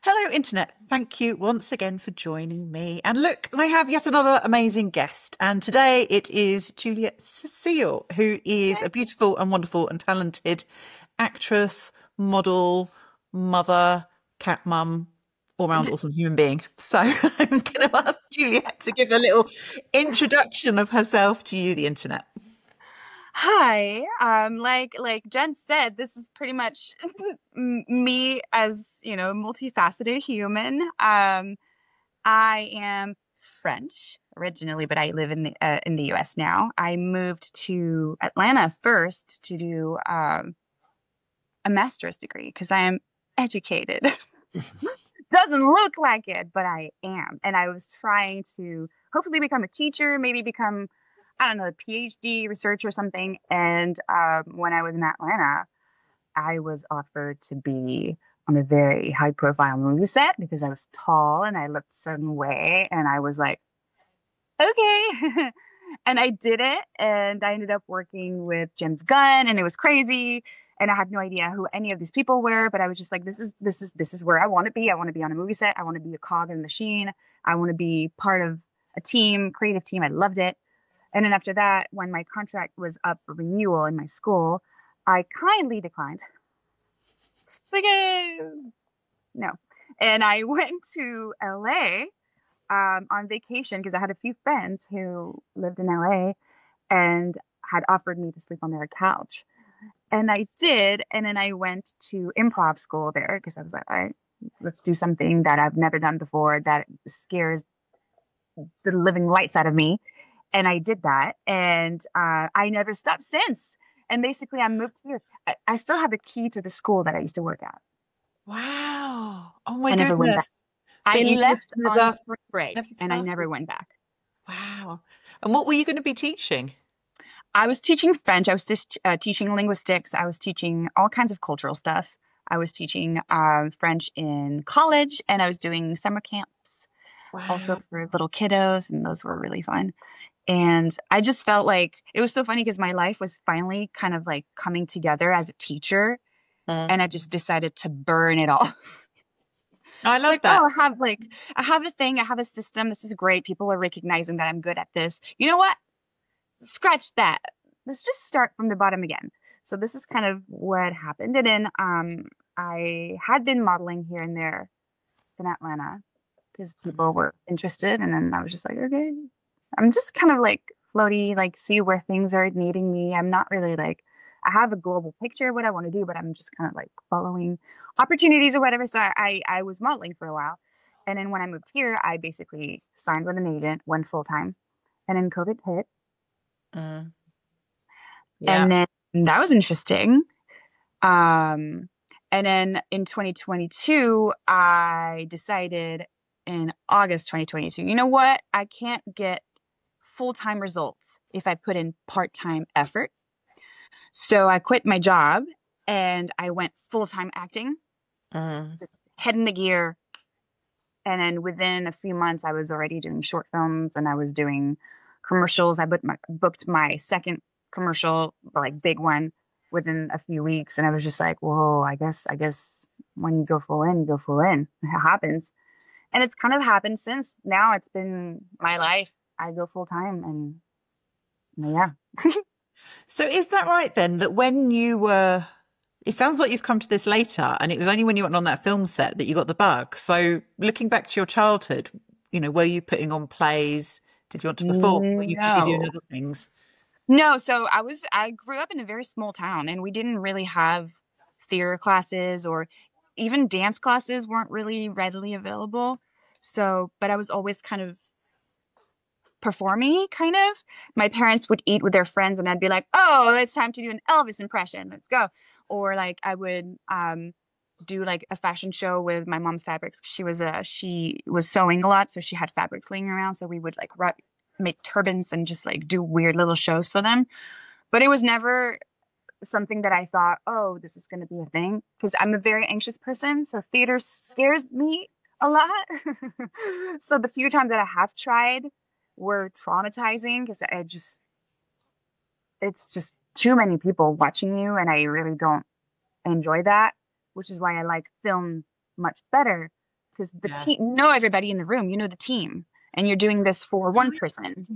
Hello, Internet. Thank you once again for joining me. And look, I have yet another amazing guest. And today it is Juliette Cecile, who is a beautiful and wonderful and talented actress, model, mother, cat mum, all-round awesome human being. So I'm going to ask Juliette to give a little introduction of herself to you, the Internet. Hi. Like Jen said, this is pretty much me as, multifaceted human. I am French originally, but I live in the US now. I moved to Atlanta first to do a master's degree because I am educated. Doesn't look like it, but I am. And I was trying to hopefully become a teacher, maybe become, I don't know, a PhD researcher or something. And when I was in Atlanta, I was offered to be on a very high profile movie set because I was tall and I looked a certain way. And I was like, okay. And I did it. And I ended up working with James Gunn, and it was crazy. And I had no idea who any of these people were, but I was just like, this is where I want to be. I want to be on a movie set. I want to be a cog in the machine. I want to be part of a team, creative team. I loved it. And then after that, when my contract was up for renewal in my school, I kindly declined. Like, no. And I went to LA on vacation because I had a few friends who lived in LA and had offered me to sleep on their couch. And I did. And then I went to improv school there because I was like, all right, let's do something that I've never done before that scares the living lights out of me. And I did that. And I never stopped since. And basically, I moved here. I still have the key to the school that I used to work at. Wow. Oh, my I never went back. goodness. I But you left just on spring break, never and I started. never went back. Wow. And what were you going to be teaching? I was teaching French. I was just teaching linguistics. I was teaching all kinds of cultural stuff. I was teaching French in college, and I was doing summer camps also Wow. for little kiddos, and those were really fun. And I just felt like it was so funny because my life was finally kind of like coming together as a teacher, and I just decided to burn it all. I It's love like, that. I have a thing, I have a system. This is great. People are recognizing that I'm good at this. You know what? Scratch that. Let's just start from the bottom again. So this is kind of what happened. And then I had been modeling here and there in Atlanta because people were interested. And then I was just like, okay, I'm just kind of like floaty, like see where things are needing me. I'm not really like, I have a global picture of what I want to do, but I'm just kind of like following opportunities or whatever. So I was modeling for a while. And then when I moved here, I basically signed with an agent, went full time. And then COVID hit. Yeah. And then that was interesting. And then in 2022, I decided in August 2022, you know what? I can't get full-time results if I put in part-time effort. So I quit my job and I went full-time acting, just head in the gear. And then within a few months, I was already doing short films and I was doing commercials. I booked my second commercial, like big one, within a few weeks. And I was just like, whoa, I guess when you go full in, you go full in. It happens. And it's kind of happened since. Now it's been my life. I go full time and yeah. So is that right then, that when you were, it sounds like you've come to this later, and it was only when you went on that film set that you got the bug. So looking back to your childhood, were you putting on plays? Did you want to perform? Were you busy doing other things? No, so I grew up in a very small town and we didn't really have theater classes or even dance classes weren't really readily available. So, but I was always kind of performing, kind of. My parents would eat with their friends and I'd be like, oh, it's time to do an Elvis impression. Let's go. Or like I would do like a fashion show with my mom's fabrics. She was sewing a lot, so she had fabrics laying around. So we would like make turbans and just like do weird little shows for them. But it was never something that I thought, oh, this is going to be a thing. Because I'm a very anxious person. So theater scares me a lot. So the few times that I have tried were traumatizing because it's just too many people watching you. And I really don't enjoy that, which is why I like film much better because the Yeah. team, everybody in the room, the team, and you're doing this for one person.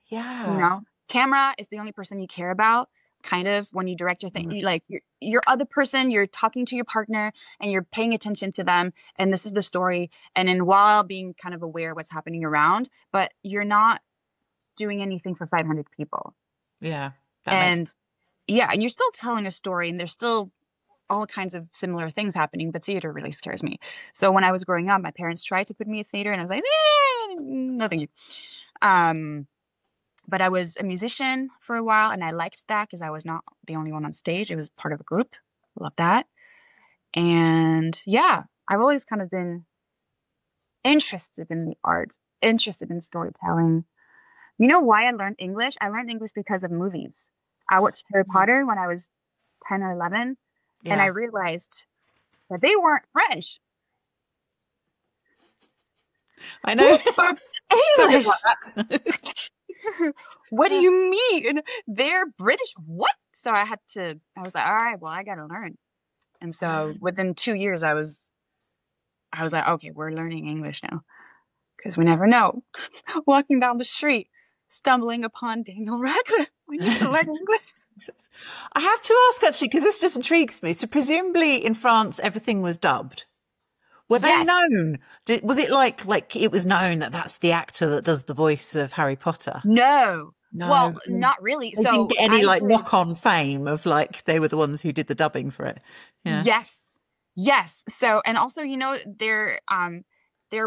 Yeah. Camera is the only person you care about. Kind of when you direct your thing, like your other person, you're talking to your partner and you're paying attention to them, and this is the story. And then while being kind of aware of what's happening around, but you're not doing anything for 500 people. Yeah. And you're still telling a story, and there's still all kinds of similar things happening, but theater really scares me. So when I was growing up, my parents tried to put me in theater, and I was like, no, thank you. But I was a musician for a while, and I liked that because I was not the only one on stage. It was part of a group. Love that. And yeah, I've always kind of been interested in the arts, interested in storytelling. You know why I learned English? I learned English because of movies. I watched Harry Potter when I was 10 or 11, and I realized that they weren't French. I know. English. What do you mean? They're British? What? So I was like, all right, well, I got to learn. And so within 2 years, I was like, okay, we're learning English now. Because we never know. Walking down the street, stumbling upon Daniel Radcliffe. We need to learn English. I have to ask, actually, because this just intrigues me. So presumably in France, everything was dubbed. Were they known? Was it like it was known that that's the actor that does the voice of Harry Potter? No. Well, not really. They didn't get any knock-on fame of they were the ones who did the dubbing for it. Yeah. Yes. So, and also, there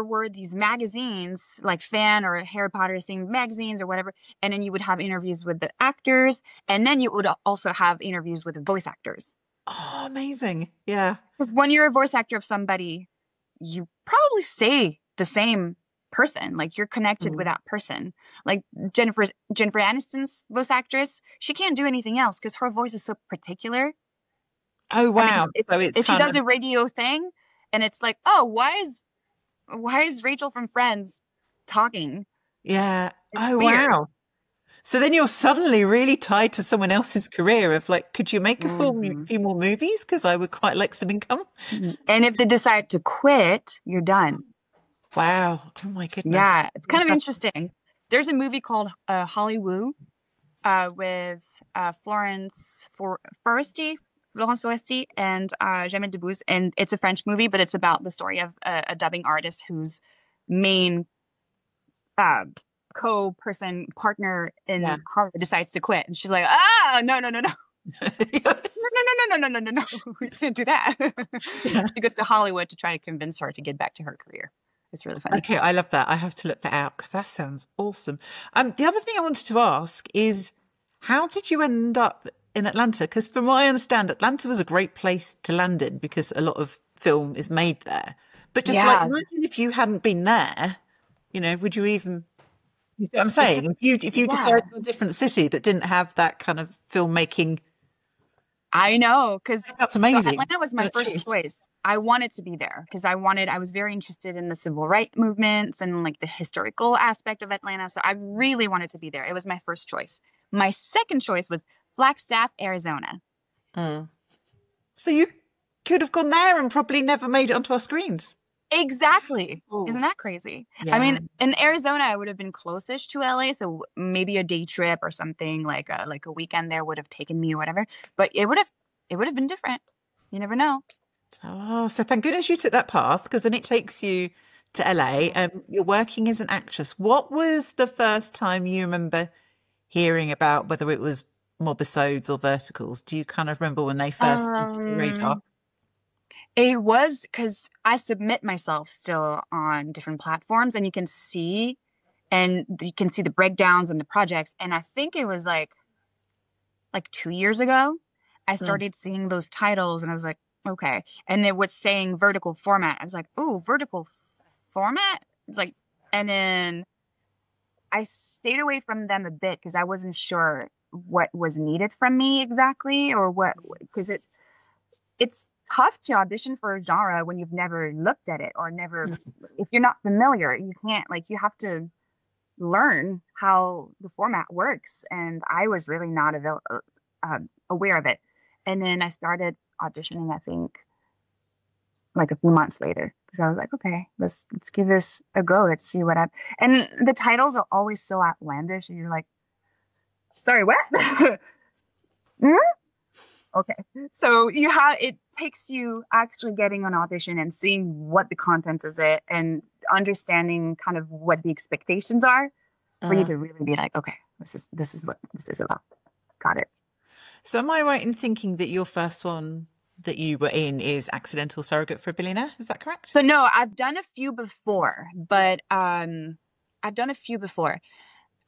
were these magazines, like fan or Harry Potter themed magazines or whatever. And then you would have interviews with the actors. And then you would also have interviews with the voice actors. Oh, amazing. Yeah. Because when you're a voice actor of somebody, you probably say the same person. Like you're connected with that person. Like Jennifer Aniston's voice actress, she can't do anything else because her voice is so particular. Oh, wow. I mean, if she does a radio thing and it's like, oh, why is Rachel from Friends talking? Yeah. It's weird. Wow. So then you're suddenly really tied to someone else's career of could you make a few more movies? Because I would quite like some income. And if they decide to quit, you're done. Wow. Oh my goodness. Yeah. It's kind of interesting. There's a movie called Hollywood with Florence Foresti and Jamie Debbouze. And it's a French movie, but it's about the story of a dubbing artist whose main partner in Hollywood decides to quit. And she's like, no. No. We can't do that. She goes to Hollywood to try to convince her to get back to her career. It's really funny. Okay, I love that. I have to look that out because that sounds awesome. The other thing I wanted to ask is, how did you end up in Atlanta? Because from what I understand, Atlanta was a great place to land in because a lot of film is made there. But just imagine if you hadn't been there, would you even... You see what I'm saying? If you decided on a different city that didn't have that kind of filmmaking... I know, because that's amazing. So Atlanta was my first choice. I wanted to be there because I was very interested in the civil rights movements and the historical aspect of Atlanta. So I really wanted to be there. It was my first choice. My second choice was Flagstaff, Arizona. So you could have gone there and probably never made it onto our screens. Exactly. Isn't that crazy? Yeah. I mean, in Arizona, I would have been closest to LA, so maybe a day trip or something like a weekend there would have taken me or whatever. But it would have been different. You never know. Oh, so thank goodness you took that path, because then it takes you to LA. You're working as an actress. What was the first time you remember hearing about, whether it was mobisodes or verticals? Do you kind of remember when they first entered your radar? It was because I submit myself still on different platforms, and you can see the breakdowns and the projects. And I think it was like 2 years ago, I started seeing those titles, and I was like, okay. And it was saying vertical format. I was like, ooh, vertical format? And then I stayed away from them a bit because I wasn't sure what was needed from me exactly, or what, because it's tough to audition for a genre when you've never looked at it or if you're not familiar, you can't, you have to learn how the format works. And I was really not aware of it. And then I started auditioning, I think like a few months later because I was like, okay, let's give this a go. Let's see what I. And the titles are always so outlandish, and you're like, sorry, what? Hmm? Okay, so it takes you actually getting an audition and seeing what the content is it and understanding kind of what the expectations are for you to really be like, okay, this is what this is about. Got it. So am I right in thinking that your first one that you were in is Accidental Surrogate for a Billionaire? Is that correct? So no, I've done a few before, but I've done a few before.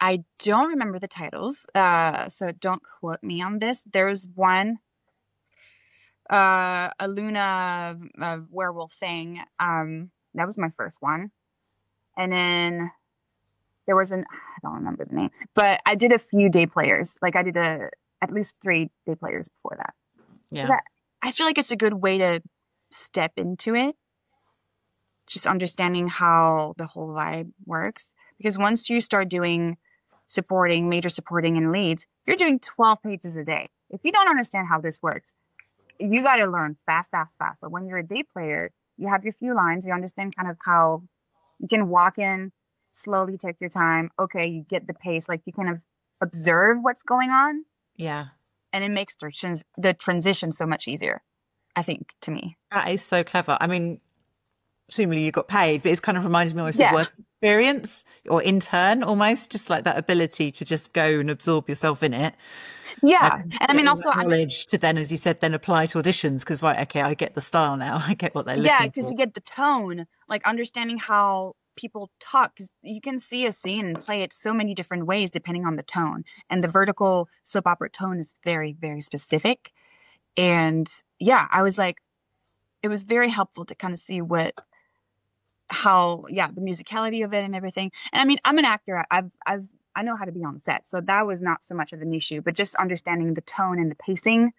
I don't remember the titles, so don't quote me on this. There's one, a Luna werewolf thing. That was my first one, and then there was I don't remember the name, but I did a few day players. Like I did at least 3 day players before that. Yeah. So I feel like it's a good way to step into it, just understanding how the whole vibe works. Because once you start doing major supporting and leads, you're doing 12 pages a day. If you don't understand how this works, you got to learn fast. But when you're a day player, you have your few lines, you understand kind of how you can walk in, slowly take your time. Okay, you get the pace, like you can observe what's going on. Yeah. And it makes the transition so much easier, I think, to me. That is so clever. I mean, presumably you got paid, but it's kind of reminds me almost of work experience or intern almost, just like that ability to just go and absorb yourself in it. Yeah. And I mean, also knowledge to then, as you said, then apply to auditions because, right, okay, I get the style now. I get what they're looking for. Yeah, because you get the tone, like understanding how people talk, because you can see a scene and play it so many different ways depending on the tone. And the vertical soap opera tone is very, very specific. And yeah, I was like, it was very helpful to kind of see the musicality of it and everything. And I mean, I'm an actor. I know how to be on set, so that was not so much of an issue. But just understanding the tone and the pacing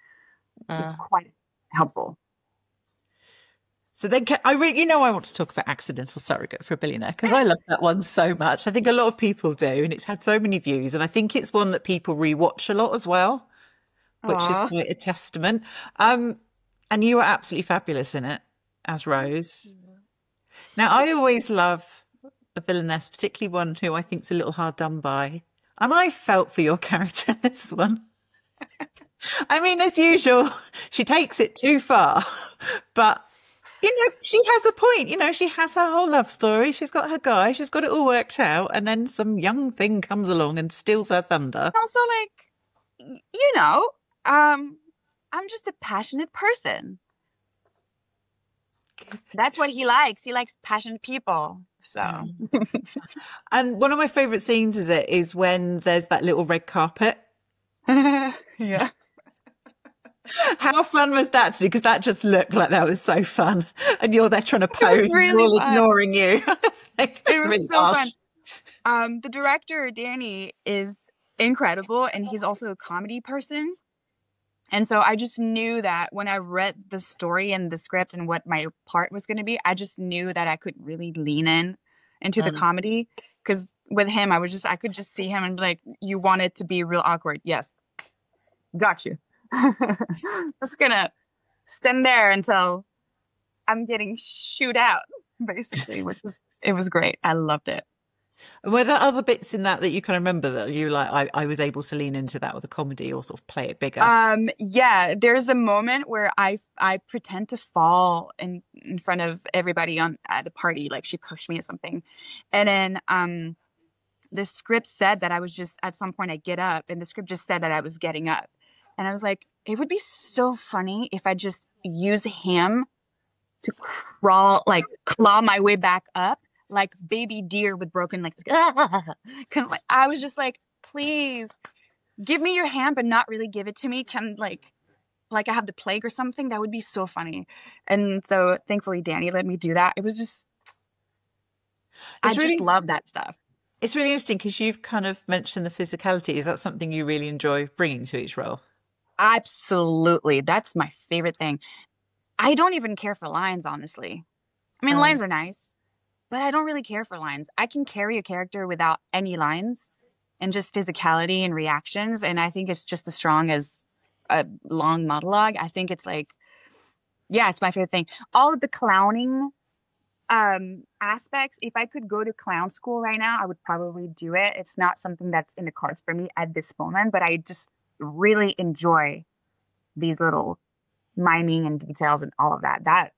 was quite helpful. So then, I want to talk about Accidental Surrogate for a Billionaire because I love that one so much. I think a lot of people do, and it's had so many views. And I think it's one that people rewatch a lot as well, which is quite a testament. And you were absolutely fabulous in it as Rose. Now, I always love a villainess, particularly one who I think is a little hard done by. And I felt for your character in this one. I mean, as usual, she takes it too far, but she has a point. She has her whole love story. She's got her guy. She's got it all worked out. And then some young thing comes along and steals her thunder. Also, I'm just a passionate person. That's what he likes. He likes passionate people. So. And one of my favourite scenes is when there's that little red carpet. Yeah. How fun was that to do? Because that just looked like that was so fun. And you're there trying to pose and they're all ignoring you. It was really so fun. The director, Danny, is incredible. And he's also a comedy person. And so I just knew that when I read the story and the script and what my part was going to be, I just knew that I could really lean into the comedy. Because with him, I could just see him and be like, you want it to be real awkward. Yes. Got you. Just gonna stand there until I'm getting shooed out, basically, it was great. I loved it. Were there other bits in that you kind of remember that you like, I was able to lean into that with a comedy or sort of play it bigger? Yeah, there's a moment where I pretend to fall in front of everybody at a party, like she pushed me or something. And then the script said that I was just, at some point I get up, and the script just said that I was getting up. And I was like, it would be so funny if I just use him to claw my way back up, like baby deer with broken legs. I was just like, please give me your hand, but not really give it to me. Like I have the plague or something. That would be so funny. And so thankfully Danny let me do that. It was just, I just love that stuff. It's really interesting because you've kind of mentioned the physicality. Is that something you really enjoy bringing to each role? Absolutely. That's my favorite thing. I don't even care for lines, honestly. I mean, lines are nice, but I don't really care for lines. I can carry a character without any lines and just physicality and reactions. And I think it's just as strong as a long monologue. I think it's like, Yeah, it's my favorite thing. All of the clowning aspects, if I could go to clown school right now, I would probably do it. It's not something that's in the cards for me at this moment, but I just really enjoy these little miming and details and all of that. That's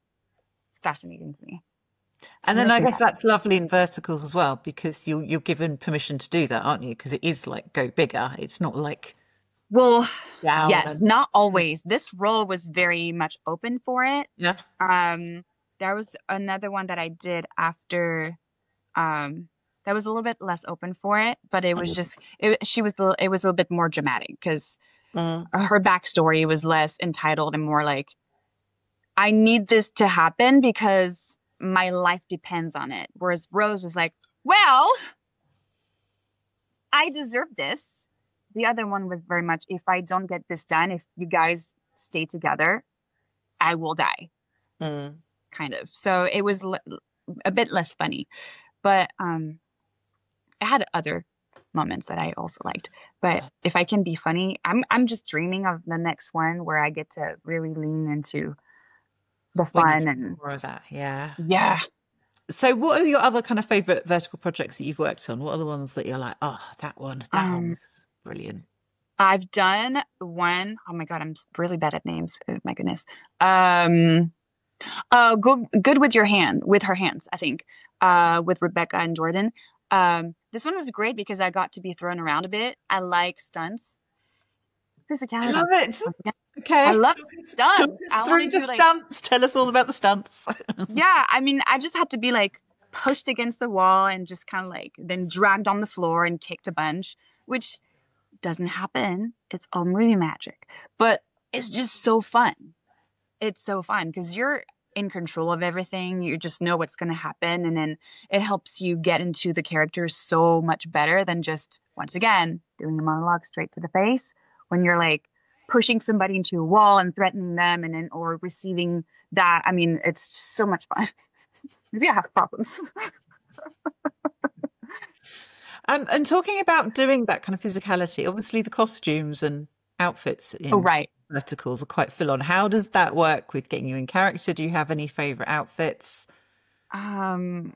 fascinating to me. And I'm then gonna I say guess that. that's lovely in verticals as well because you're given permission to do that, aren't you? Because it is like go bigger. It's not like Well, down yes, and not always. This role was very much open for it. yeah. Um, there was another one that I did after um that was a little bit less open for it, but it was just it was a little bit more dramatic because Mm. her backstory was less entitled and more like I need this to happen because my life depends on it. Whereas Rose was like, well, I deserve this. The other one was very much, if I don't get this done, if you guys stay together, I will die, Mm. kind of. So it was a bit less funny, but it had other moments that I also liked. But if I can be funny, I'm just dreaming of the next one where I get to really lean into the When you fun and more of that, yeah. yeah. So what are your other kind of favorite vertical projects that you've worked on? What are the ones that you're like, oh, that one Um, was brilliant. I've done one. Oh my God, I'm really bad at names. Oh my goodness. Um, good with your hand, with her hands, I think. With Rebecca and Jordan. This one was great because I got to be thrown around a bit. I like stunts, I love physicality. it. Once again, I Okay. love Talk stunts. us I want through to the do like, stunts. Tell us all about the stunts. yeah. I mean, I just had to be like pushed against the wall and just kind of like then dragged on the floor and kicked a bunch, which doesn't happen. It's all movie magic, but it's just so fun. It's so fun because you're in control of everything. You just know what's going to happen. And then it helps you get into the characters so much better than just, once again, doing a monologue straight to the face when you're like pushing somebody into a wall and threatening them and then, or receiving that. I mean, it's just so much fun. Maybe I have problems. And talking about doing that kind of physicality, obviously the costumes and outfits Oh, in right. verticals are quite full on. How does that work with getting you in character? Do you have any favorite outfits? Um,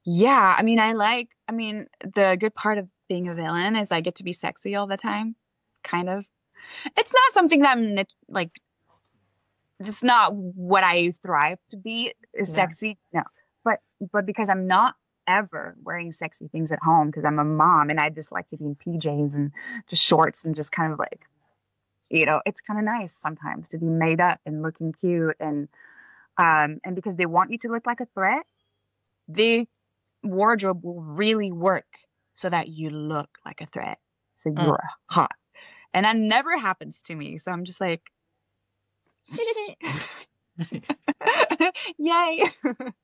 yeah, I mean, the good part of being a villain is I get to be sexy all the time, kind of. It's not something that like, it's not what I thrive to be is Yeah. sexy. No, but because I'm not ever wearing sexy things at home because I'm a mom and I just like to be in PJs and just shorts and just kind of like, it's kind of nice sometimes to be made up and looking cute and because they want you to look like a threat, the wardrobe will really work so that you look like a threat. So Mm. you're hot. And that never happens to me. So I'm just like, yay.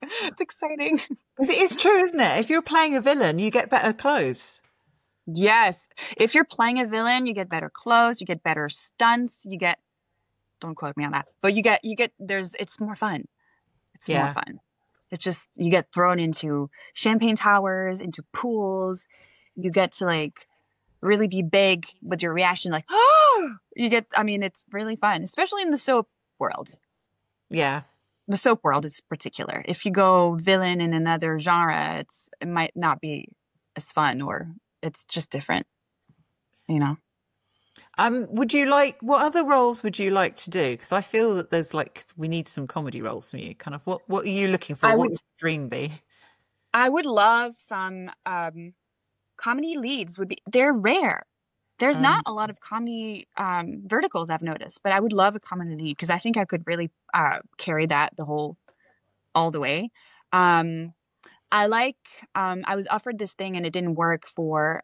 It's exciting. Because it is true, isn't it? If you're playing a villain, you get better clothes. Yes. If you're playing a villain, you get better clothes, you get better stunts, don't quote me on that, but it's more fun. It's more Yeah. fun. It's just, you get thrown into champagne towers, into pools. You get to like really be big with your reaction, like, oh, I mean, it's really fun, especially in the soap world. Yeah. The soap world is particular. If you go villain in another genre, it might not be as fun or it's just different, you know? What other roles would you like to do? Because I feel that we need some comedy roles from you. Kind of what are you looking for? I What would would your dream be? I would love some comedy leads they're rare. There's not Mm. a lot of comedy verticals I've noticed, but I would love a comedy lead because I think I could really carry that all the way. Um, I like I was offered this thing and it didn't work for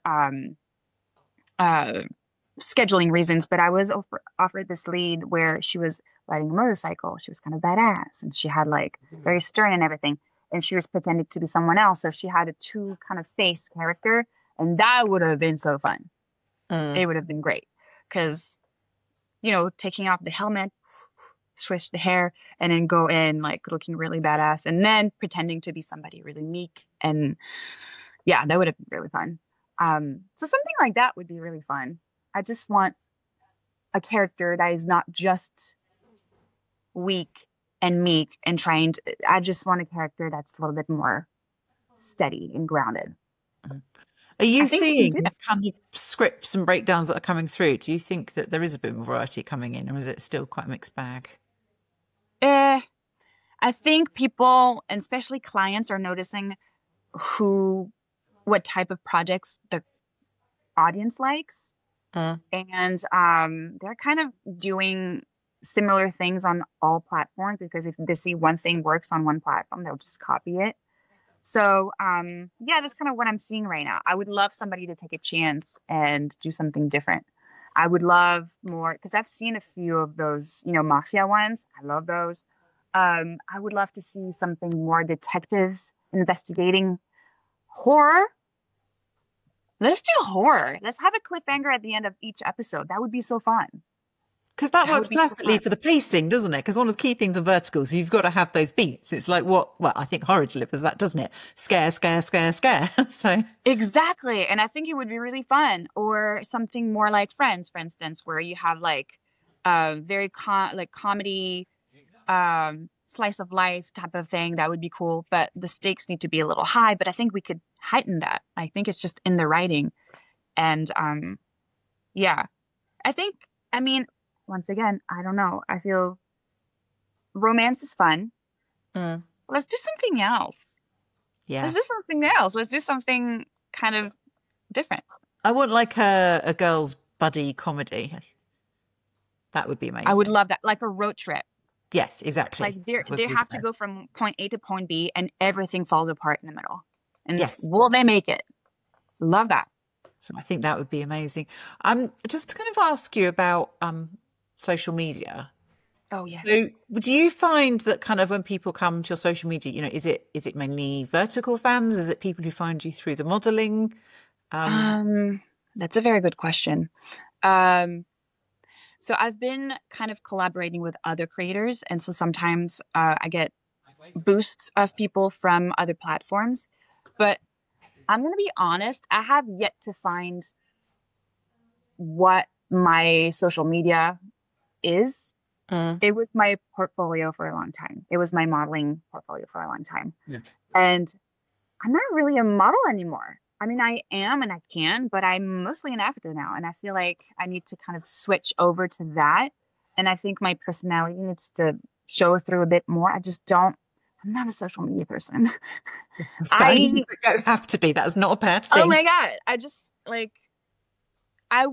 uh, scheduling reasons, but I was offered this lead where she was riding a motorcycle. She was kind of badass and she had like very stern and everything. And she was pretending to be someone else. So she had a two kind of face character. And that would have been so fun. Mm. It would have been great. Because, taking off the helmet, switch the hair, and then go in like looking really badass and then pretending to be somebody really meek. And yeah, that would have been really fun. So something like that would be really fun. I just want a character that is not just weak and meek and trying to, I just want a character that's a little bit more steady and grounded. Are you I think we can seeing do that. kind of scripts and breakdowns that are coming through? Do you think that there is a bit more variety coming in, or is it still quite a mixed bag? I think people, and especially clients, are noticing what type of projects the audience likes. And they're kind of doing similar things on all platforms, because if they see one thing works on one platform, they'll just copy it. So, yeah, that's kind of what I'm seeing right now. I would love somebody to take a chance and do something different. I would love more, because I've seen a few of those, mafia ones. I love those. I would love to see something more detective, investigating, horror. Let's do horror. Let's have a cliffhanger at the end of each episode. That would be so fun. Because that works perfectly for the pacing, doesn't it? Because one of the key things in verticals, you've got to have those beats. It's like I think horror delivers that, doesn't it? Scare, scare, scare, scare. So exactly. And I think it would be really fun. Or something more like Friends, for instance, where you have like very comedy, slice of life type of thing. That would be cool. But the stakes need to be a little high. But I think we could heighten that. I think it's just in the writing. And yeah, once again, I don't know. I feel romance is fun. Let's do something else. Yeah. Let's do something else. Let's do something kind of different. I want like a girls' buddy comedy. That would be amazing. I would love that. Like a road trip. Yes, exactly. Like they have to go from point A to point B and everything falls apart in the middle. And yes, will they make it? Love that. So I think that would be amazing. Just to kind of ask you about social media. Oh, yes. So do you find that kind of when people come to your social media, is it mainly vertical fans? Is it people who find you through the modeling? That's a very good question. So I've been kind of collaborating with other creators. And so sometimes I get boosts of people from other platforms. But I'm going to be honest, I have yet to find what my social media is. It was my portfolio for a long time. It was my modeling portfolio for a long time. Yeah. And I'm not really a model anymore. I mean, I am and I can, but I'm mostly an actor now. And I feel like I need to kind of switch over to that. And I think my personality needs to show through a bit more. I'm not a social media person. You don't have to be. That's not a bad thing. Oh my God. I just like, I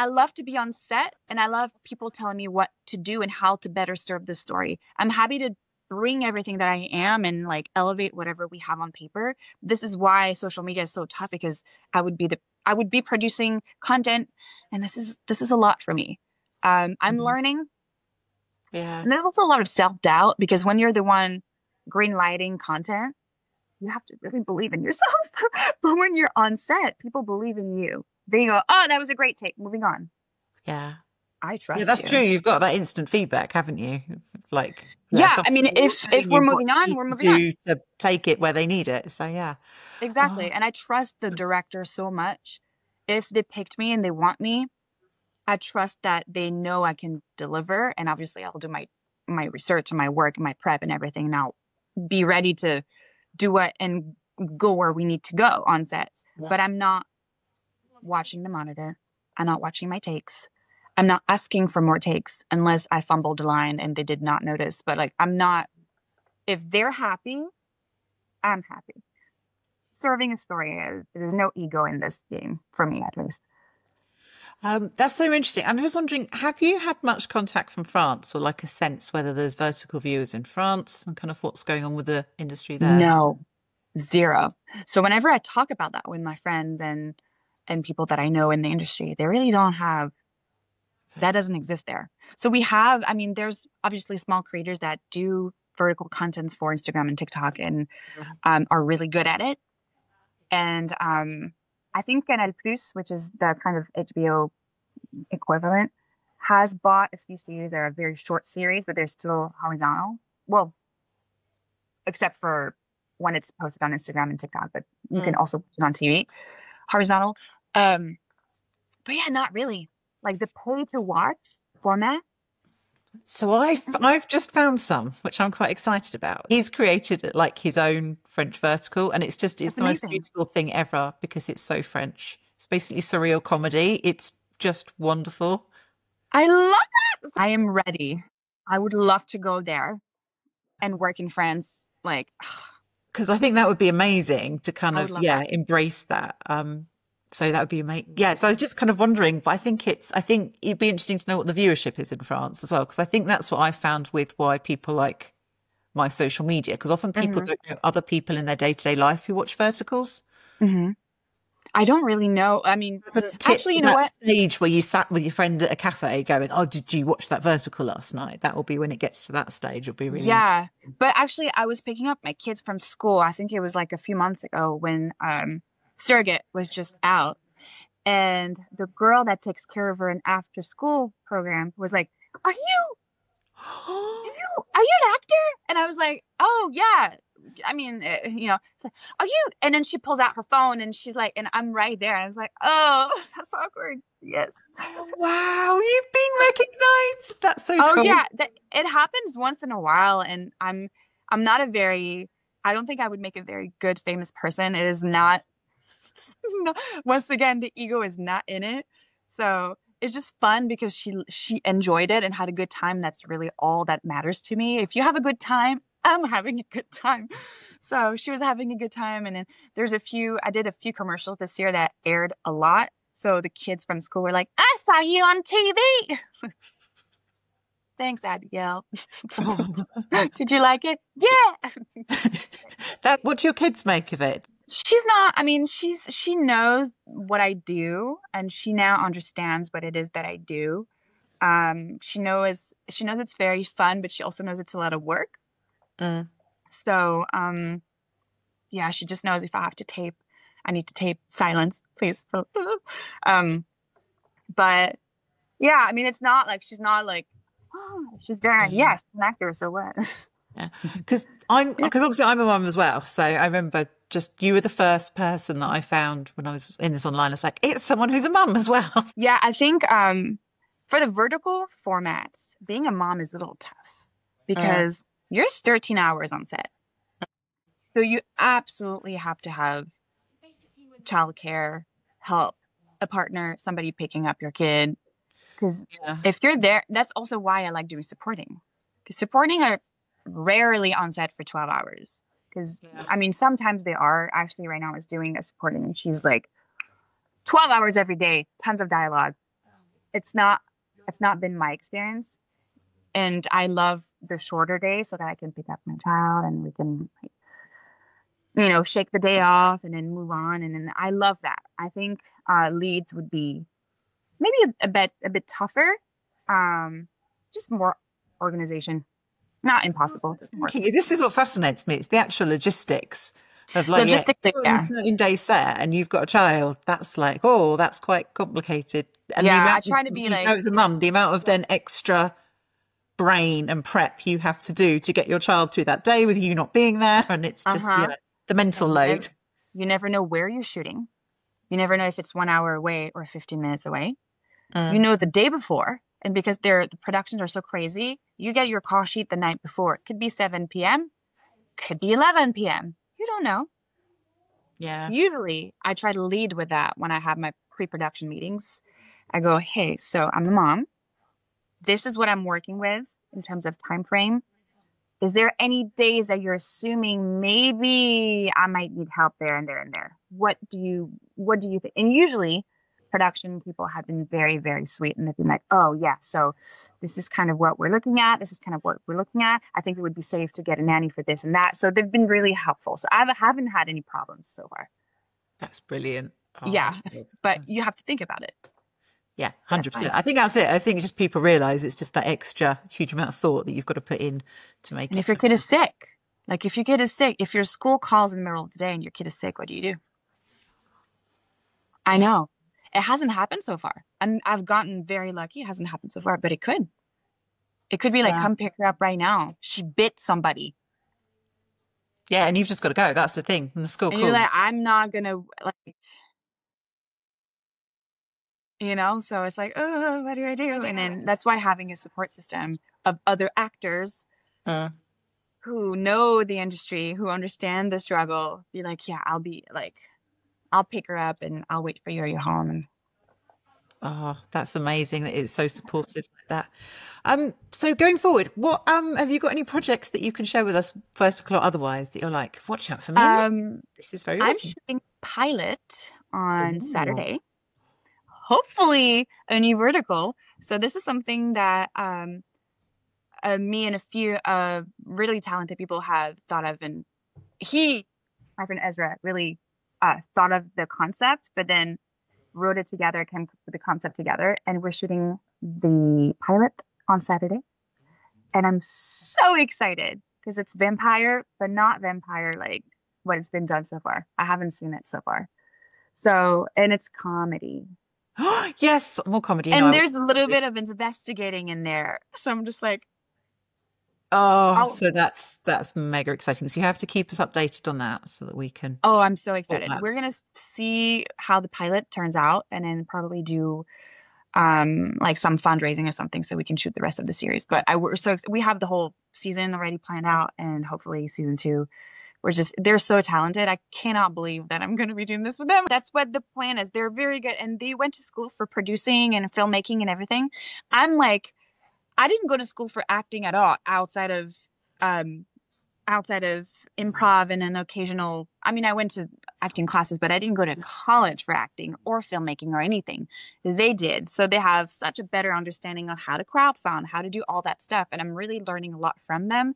love to be on set, and I love people telling me what to do and how to better serve the story. I'm happy to bring everything that I am and like elevate whatever we have on paper. This is why social media is so tough, because I would be producing content, and this is a lot for me. I'm learning. Yeah. And there's also a lot of self-doubt, because when you're the one green lighting content, you have to really believe in yourself. But when you're on set, people believe in you. They go, oh, that was a great take. Moving on. Yeah. I trust you. Yeah, that's true. You've got that instant feedback, haven't you? Like, yeah, I mean, if we're moving on, we're moving on. To take it where they need it. So, yeah. Exactly. And I trust the director so much. If they picked me and they want me, I trust that they know I can deliver. And obviously, I'll do my research and my work and my prep and everything. And I'll be ready to do what and go where we need to go on set. Yeah. But I'm not watching the monitor. I'm not watching my takes. I'm not asking for more takes unless I fumbled a line and they did not notice. But like, if they're happy, I'm happy. Serving a story, there's no ego in this game, for me at least. That's so interesting. I'm just wondering, have you had much contact from France, or like a sense whether there's vertical viewers in France and kind of what's going on with the industry there? No, zero. So whenever I talk about that with my friends and people that I know in the industry, they really don't have, that doesn't exist there. So there's obviously small creators that do vertical contents for Instagram and TikTok and are really good at it. And I think Canal Plus, which is the kind of HBO equivalent, has bought a few series. They're a very short series, but they're still horizontal. Well, except for when it's posted on Instagram and TikTok, but you can also put it on TV. Horizontal. But yeah, not really. Like the pay to watch format So I've just found some, which I'm quite excited about. He's created like his own French vertical, and it's That's the most amazing. beautiful thing ever because it's so French. It's basically surreal comedy. It's just wonderful. I love that. I am ready. I would love to go there and work in France. Like, Because I think that would be amazing to kind I would of, love yeah, that. embrace that. So that would be amazing. Yeah. So I was just kind of wondering, but I think it'd be interesting to know what the viewership is in France as well. Because I think that's what I found with why people like my social media. Because often people Hmm. don't know other people in their day-to-day life who watch verticals. Hmm. I don't really know. I mean, Hasn't tipped actually, to you know that what? stage where you sat with your friend at a cafe going, "Oh, did you watch that vertical last night?" That will be when it gets to that stage. It'll be really Yeah. interesting. But actually, I was picking up my kids from school. I think it was like a few months ago when Surrogate was just out. And the girl that takes care of her in after school program was like, are you an actor? And I was like, oh yeah. I mean, it's like, are you? And then she pulls out her phone and she's like, and I'm right there. I was like, oh, that's awkward. Yes. Oh, wow, you've been recognized. That's so Oh cool. yeah, that it happens once in a while, and I'm not a very. I don't think I would make a very good famous person. It is not. No, once again, the ego is not in it. So it's just fun because she enjoyed it and had a good time. That's really all that matters to me. If you have a good time, I'm having a good time. So she was having a good time, and then I did a few commercials this year that aired a lot. So the kids from school were like, "I saw you on TV." Thanks, Abigail. Oh. Did you like it? Yeah. That. What do your kids make of it? She's not, I mean, she knows what I do and she now understands what it is that I do. She knows it's very fun, but she also knows it's a lot of work. Mm. So, yeah, she just knows if I have to tape, I need to tape silence, please. Um, but yeah, I mean, it's not like she's not like, oh, she's very, Yeah. yeah, she's an actor, so what? Yeah, because Yeah. obviously I'm a mum as well. So I remember just you were the first person that I found when I was in this online. It's like it's someone who's a mum as well. Yeah, I think for the vertical formats, being a mom is a little tough Mm. because you're 13 hours on set. So you absolutely have to have childcare, help, a partner, somebody picking up your kid. Because Yeah, if you're there, that's also why I like doing supporting. Because supporting are rarely on set for 12 hours. Because, yeah, I mean, sometimes they are. Actually, right now is doing a supporting and she's like 12 hours every day, tons of dialogue. It's not, it's not been my experience. And I love the shorter days so that I can pick up my child and we can, like, shake the day off and then move on. And then I love that. I think leads would be maybe a bit tougher. Um, just more organization. Not impossible, just more this is what fascinates me. It's the actual logistics of like, yeah, logistically. you're on a Yeah, 13-day set and you've got a child. That's like, oh, that's quite complicated. And the yeah. I amount of, try to be obviously, you know, like, as a mum, the amount of then extra brain and prep you have to do to get your child through that day with you not being there. And it's just, uh-huh. yeah, the mental And load. you never know where you're shooting. You never know if it's 1 hour away or 15 minutes away. You Mm. know the day before, and because the productions are so crazy, you get your call sheet the night before. It could be 7 p.m., could be 11 p.m. You don't know. Yeah. Usually, I try to lead with that when I have my pre-production meetings. I go, "Hey, so I'm the mom. This is what I'm working with in terms of time frame. Is there any days that you're assuming maybe I might need help there and there and there? What do you think?" And usually production people have been very, very sweet and they've been like, "Oh yeah, so this is kind of what we're looking at. This is kind of what we're looking at. I think it would be safe to get a nanny for this and that." So they've been really helpful. So I haven't had any problems so far. That's brilliant. Oh, Yeah. that's so But good. you have to think about it. Yeah, Yeah, 100%. fine. I think that's it. I think it's just people realize it's just that extra huge amount of thought that you've got to put in to make And it if your kid is happen. sick, like if your kid is sick, if your school calls in the middle of the day and your kid is sick, what do you do? I Yeah. know. It hasn't happened so far. I've gotten very lucky. It hasn't happened so far, but it could. It could be like, Yeah. come pick her up right now. She bit somebody. Yeah, and you've just got to go. That's the thing. And the school And you're calls. like, I'm not gonna like, so it's like, oh, what do I do? And then that's why having a support system of other actors Uh, who know the industry, who understand the struggle, be like, yeah, I'll pick her up and I'll wait for you at your home. And oh, that's amazing that it's so supportive like that. So going forward, what have you got any projects that you can share with us, vertical or otherwise, that you're like, watch out for me in this? This is very I'm awesome. shooting pilot on Ooh. Saturday. Hopefully a new vertical. So this is something that me and a few really talented people have thought of, and my friend Ezra, really thought of the concept, but then wrote it together, came up with the concept together, and we're shooting the pilot on Saturday. And I'm so excited because it's vampire, but not vampire like what it's been done so far. I haven't seen it so far. So, and it's comedy. Yes, more comedy. And there's a little bit of investigating in there. So I'm just like, so that's mega exciting. So you have to keep us updated on that so that we can. Oh, I'm so excited. We're going to see how the pilot turns out and then probably do like some fundraising or something so we can shoot the rest of the series. But we have the whole season already planned out, and hopefully season 2. They're so talented. I cannot believe that I'm going to be doing this with them. That's what the plan is. They're very good. And they went to school for producing and filmmaking and everything. I'm like, I didn't go to school for acting at all outside of improv and an occasional, I mean, I went to acting classes, but I didn't go to college for acting or filmmaking or anything. They did. So they have such a better understanding of how to crowdfund, how to do all that stuff. And I'm really learning a lot from them.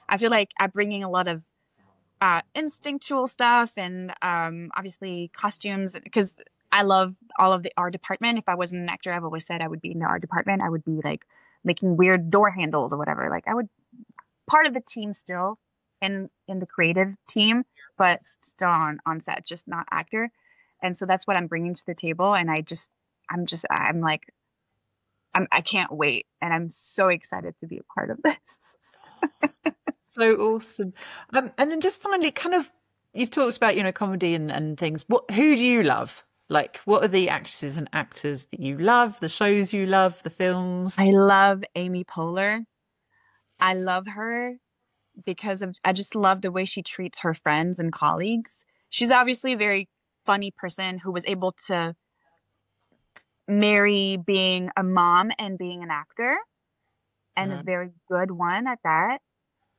I feel like I'm bringing a lot of instinctual stuff and obviously costumes, because I love all of the art department. If I wasn't an actor, I've always said I would be in the art department. I would be like making weird door handles or whatever. Like I would part of the team still in the creative team, but still on set, just not actor. And so that's what I'm bringing to the table. And I can't wait. And I'm so excited to be a part of this. So awesome. And then just finally, kind of, you've talked about, comedy and things. Who do you love? Like, what are the actresses and actors that you love, the shows you love, the films? I love Amy Poehler. I love her because I just love the way she treats her friends and colleagues. She's obviously a very funny person who was able to marry being a mom and being an actor, and a very good one at that.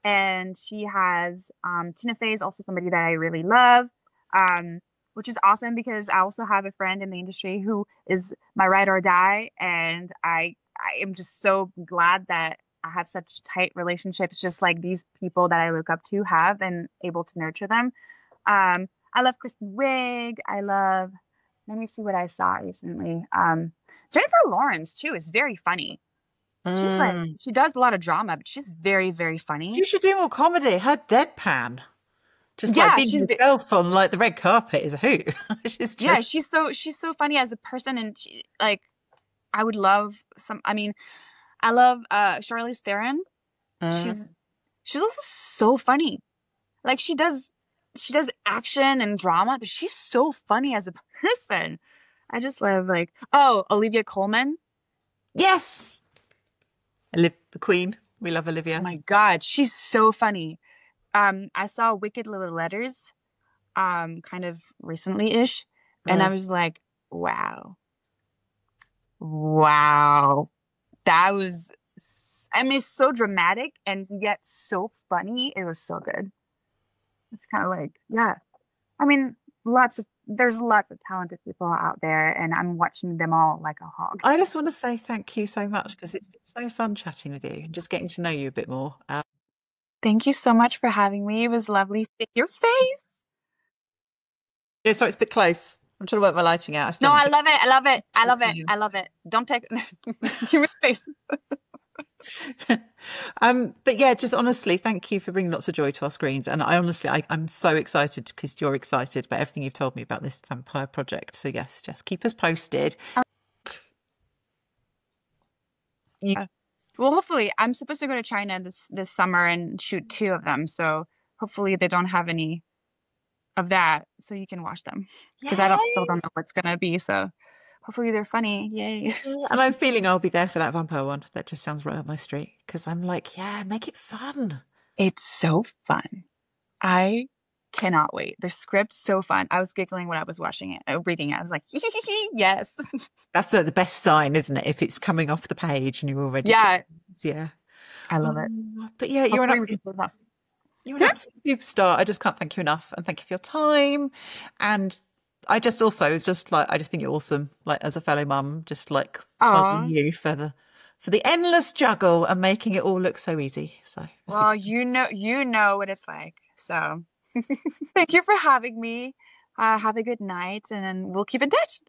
And she has Tina Fey is also somebody that I really love, which is awesome because I also have a friend in the industry who is my ride or die, and I am just so glad that I have such tight relationships, just like these people that I look up to have, and able to nurture them. I love Kristen Wiig. Let me see what I saw recently. Jennifer Lawrence too is very funny. She's she does a lot of drama, but she's very, very funny. You should do more comedy. Her deadpan, just like being herself on like the red carpet, is a hoot. She's so funny as a person, and I would love some. I mean, I love Charlize Theron. She's also so funny. Like she does action and drama, but she's so funny as a person. I just love Olivia Colman. Yes. The Queen. We love Olivia. Oh my God, she's so funny. I saw Wicked Little Letters kind of recently-ish, and I was like, wow. That was, it's so dramatic and yet so funny. It was so good. It's kind of like, yeah. I mean, there's lots of talented people out there, and I'm watching them all like a hog. I just want to say thank you so much because it's been so fun chatting with you and just getting to know you a bit more. Thank you so much for having me. It was lovely to see your face. Yeah, sorry, it's a bit close. I'm trying to work my lighting out. I love it. Don't take your face. But yeah, just honestly, thank you for bringing lots of joy to our screens. And I'm so excited because you're excited about everything you've told me about this vampire project. So yes, just keep us posted. Well, hopefully, I'm supposed to go to China this summer and shoot 2 of them. So hopefully they don't have any of that, so you can watch them, because I still don't know what's gonna be. So hopefully they're funny. Yay. Yeah, and I'm feeling I'll be there for that vampire one. That just sounds right up my street because I'm like, yeah, make it fun. It's so fun. I cannot wait. The script's so fun. I was giggling when I was watching it, reading it. I was like, yes. That's the best sign, isn't it? If it's coming off the page and you're already, Yeah, yeah. I love it. But yeah, Hopefully we can pull it off. you're an absolute superstar. I just can't thank you enough, and thank you for your time. And I just also, it's just like, I just think you're awesome. Like as a fellow mum, just like Aw. you for the endless juggle and making it all look so easy. So Well, you know what it's like. So thank you for having me. Have a good night, and we'll keep in touch.